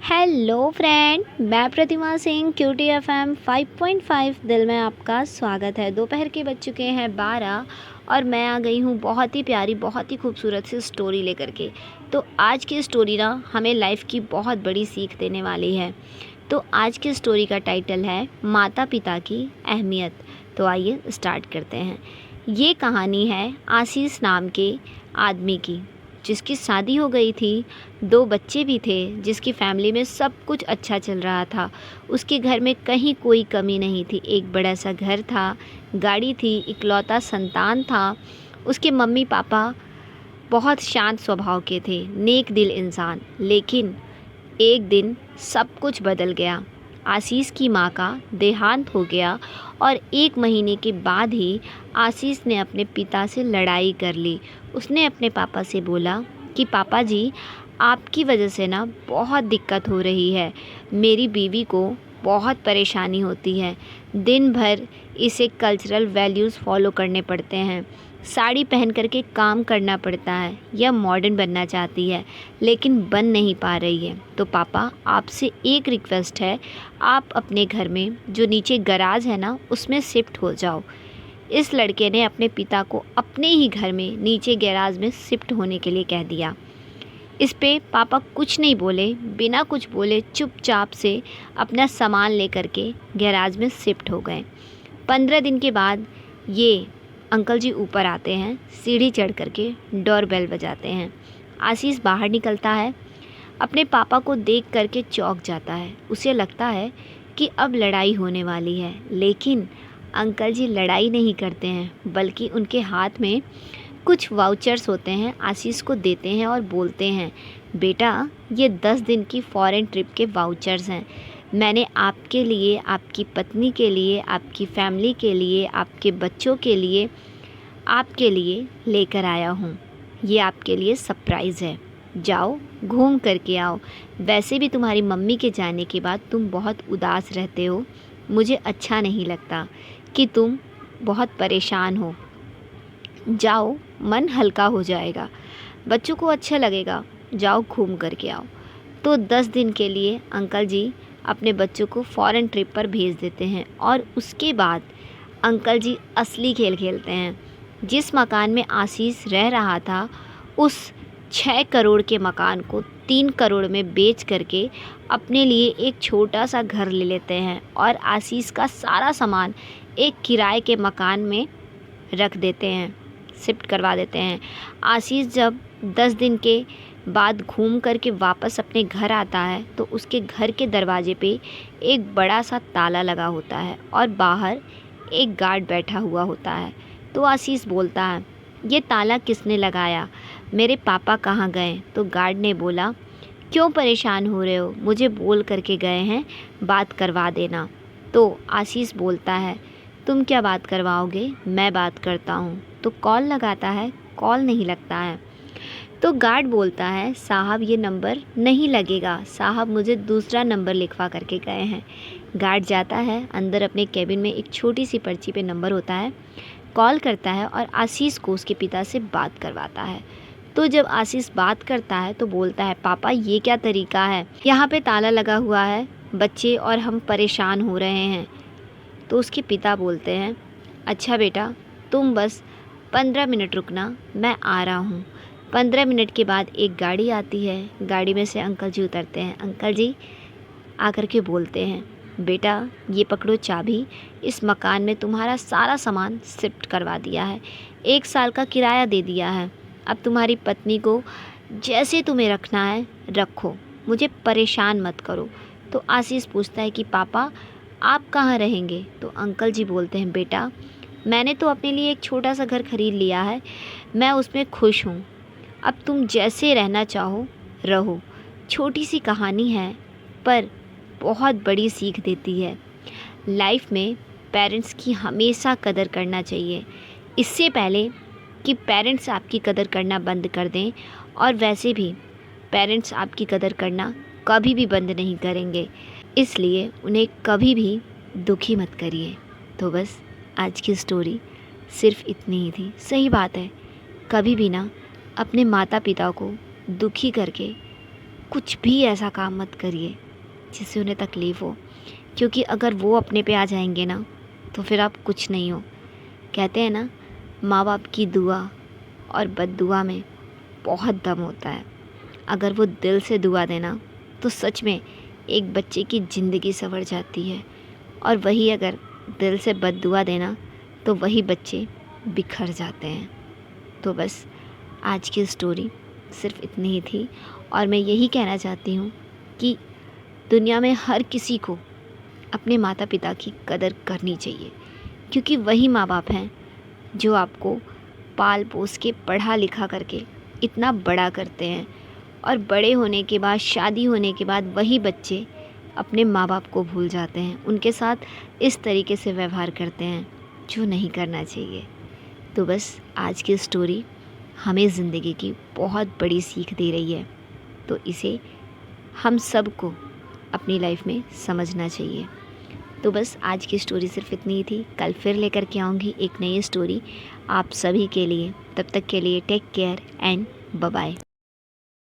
Hello friend, मैं प्रतिमा Singh cutie FM 5.5 दिल में आपका स्वागत है। दोपहर के बज चुके हैं 12 और मैं आ गई हूँ बहुत ही प्यारी, बहुत ही खूबसूरत सी स्टोरी लेकर के। तो आज की स्टोरी ना हमें लाइफ की बहुत बड़ी सीख देने वाली है। तो आज की स्टोरी का टाइटल है माता पिता की अहमियत। तो आइए स्टार्ट करते हैं। ये कहानी है आशीष नाम के आदमी की, जिसकी शादी हो गई थी, 2 बच्चे भी थे, जिसकी फैमिली में सब कुछ अच्छा चल रहा था। उसके घर में कहीं कोई कमी नहीं थी। एक बड़ा सा घर था, गाड़ी थी, इकलौता संतान था। उसके मम्मी पापा बहुत शांत स्वभाव के थे, नेक दिल इंसान। लेकिन एक दिन सब कुछ बदल गया। आशीष की माँ का देहांत हो गया और 1 महीने के बाद ही आशीष ने अपने पिता से लड़ाई कर ली। उसने अपने पापा से बोला कि पापा जी, आपकी वजह से ना बहुत दिक्कत हो रही है। मेरी बीवी को बहुत परेशानी होती है। दिन भर इसे कल्चरल वैल्यूज़ फॉलो करने पड़ते हैं। साड़ी पहन करके काम करना पड़ता है। यह मॉडर्न बनना चाहती है लेकिन बन नहीं पा रही है। तो पापा, आपसे एक रिक्वेस्ट है, आप अपने घर में जो नीचे गराज है ना, उसमें शिफ्ट हो जाओ। इस लड़के ने अपने पिता को अपने ही घर में नीचे गैराज में शिफ्ट होने के लिए कह दिया। इस पे पापा कुछ नहीं बोले, बिना कुछ बोले चुपचाप से अपना सामान लेकर के गैराज में शिफ्ट हो गए। 15 दिन के बाद ये अंकल जी ऊपर आते हैं, सीढ़ी चढ़ करके डोरबेल बजाते हैं। आशीष बाहर निकलता है, अपने पापा को देख करके चौंक जाता है। उसे लगता है कि अब लड़ाई होने वाली है, लेकिन अंकल जी लड़ाई नहीं करते हैं, बल्कि उनके हाथ में कुछ वाउचर्स होते हैं, आशीष को देते हैं और बोलते हैं, बेटा ये 10 दिन की फॉरेन ट्रिप के वाउचर्स हैं। मैंने आपके लिए, आपकी पत्नी के लिए, आपकी फैमिली के लिए, आपके बच्चों के लिए, आपके लिए लेकर आया हूँ। ये आपके लिए सरप्राइज़ है। जाओ घूम करके आओ। वैसे भी तुम्हारी मम्मी के जाने के बाद तुम बहुत उदास रहते हो। मुझे अच्छा नहीं लगता कि तुम बहुत परेशान हो। जाओ, मन हल्का हो जाएगा, बच्चों को अच्छा लगेगा। जाओ घूम करके आओ। तो 10 दिन के लिए अंकल जी अपने बच्चों को फॉरेन ट्रिप पर भेज देते हैं और उसके बाद अंकल जी असली खेल खेलते हैं। जिस मकान में आशीष रह रहा था, उस 6 करोड़ के मकान को 3 करोड़ में बेच करके अपने लिए एक छोटा सा घर ले लेते हैं और आशीष का सारा सामान एक किराए के मकान में रख देते हैं, शिफ्ट करवा देते हैं। आशीष जब 10 दिन के बाद घूम कर के वापस अपने घर आता है तो उसके घर के दरवाजे पे एक बड़ा सा ताला लगा होता है और बाहर एक गार्ड बैठा हुआ होता है। तो आशीष बोलता है, ये ताला किसने लगाया? मेरे पापा कहाँ गए? तो गार्ड ने बोला, क्यों परेशान हो रहे हो? मुझे बोल करके गए हैं, बात करवा देना। तो आशीष बोलता है, तुम क्या बात करवाओगे? मैं बात करता हूँ। तो कॉल लगाता है, कॉल नहीं लगता है। तो गार्ड बोलता है, साहब ये नंबर नहीं लगेगा, साहब मुझे दूसरा नंबर लिखवा करके गए हैं। गार्ड जाता है अंदर, अपने केबिन में एक छोटी सी पर्ची पे नंबर होता है, कॉल करता है और आशीष को उसके पिता से बात करवाता है। तो जब आशीष बात करता है तो बोलता है, पापा ये क्या तरीका है? यहाँ पे ताला लगा हुआ है, बच्चे और हम परेशान हो रहे हैं। तो उसके पिता बोलते हैं, अच्छा बेटा, तुम बस 15 मिनट रुकना, मैं आ रहा हूँ। 15 मिनट के बाद एक गाड़ी आती है, गाड़ी में से अंकल जी उतरते हैं। अंकल जी आकर के बोलते हैं, बेटा ये पकड़ो चाबी, इस मकान में तुम्हारा सारा सामान शिफ्ट करवा दिया है, 1 साल का किराया दे दिया है। अब तुम्हारी पत्नी को जैसे तुम्हें रखना है रखो, मुझे परेशान मत करो। तो आशीष पूछता है कि पापा आप कहाँ रहेंगे? तो अंकल जी बोलते हैं, बेटा मैंने तो अपने लिए एक छोटा सा घर खरीद लिया है, मैं उसमें खुश हूँ। अब तुम जैसे रहना चाहो रहो। छोटी सी कहानी है पर बहुत बड़ी सीख देती है। लाइफ में पेरेंट्स की हमेशा कदर करना चाहिए, इससे पहले कि पेरेंट्स आपकी कदर करना बंद कर दें। और वैसे भी पेरेंट्स आपकी कदर करना कभी भी बंद नहीं करेंगे, इसलिए उन्हें कभी भी दुखी मत करिए। तो बस आज की स्टोरी सिर्फ इतनी ही थी। सही बात है, कभी भी ना अपने माता पिता को दुखी करके कुछ भी ऐसा काम मत करिए जिससे उन्हें तकलीफ़ हो, क्योंकि अगर वो अपने पे आ जाएंगे ना तो फिर आप कुछ नहीं हो। कहते हैं ना, माँ बाप की दुआ और बद्दुआ में बहुत दम होता है। अगर वो दिल से दुआ देना तो सच में एक बच्चे की ज़िंदगी संवर जाती है, और वही अगर दिल से बद्दुआ देना तो वही बच्चे बिखर जाते हैं। तो बस आज की स्टोरी सिर्फ इतनी ही थी, और मैं यही कहना चाहती हूँ कि दुनिया में हर किसी को अपने माता पिता की कदर करनी चाहिए, क्योंकि वही माँ बाप हैं जो आपको पाल पोस के पढ़ा लिखा करके इतना बड़ा करते हैं, और बड़े होने के बाद, शादी होने के बाद वही बच्चे अपने माँ बाप को भूल जाते हैं, उनके साथ इस तरीके से व्यवहार करते हैं जो नहीं करना चाहिए। तो बस आज की स्टोरी हमें ज़िंदगी की बहुत बड़ी सीख दे रही है, तो इसे हम सब को अपनी लाइफ में समझना चाहिए। तो बस आज की स्टोरी सिर्फ इतनी ही थी। कल फिर लेकर के आऊँगी एक नई स्टोरी आप सभी के लिए। तब तक के लिए take care and bye bye.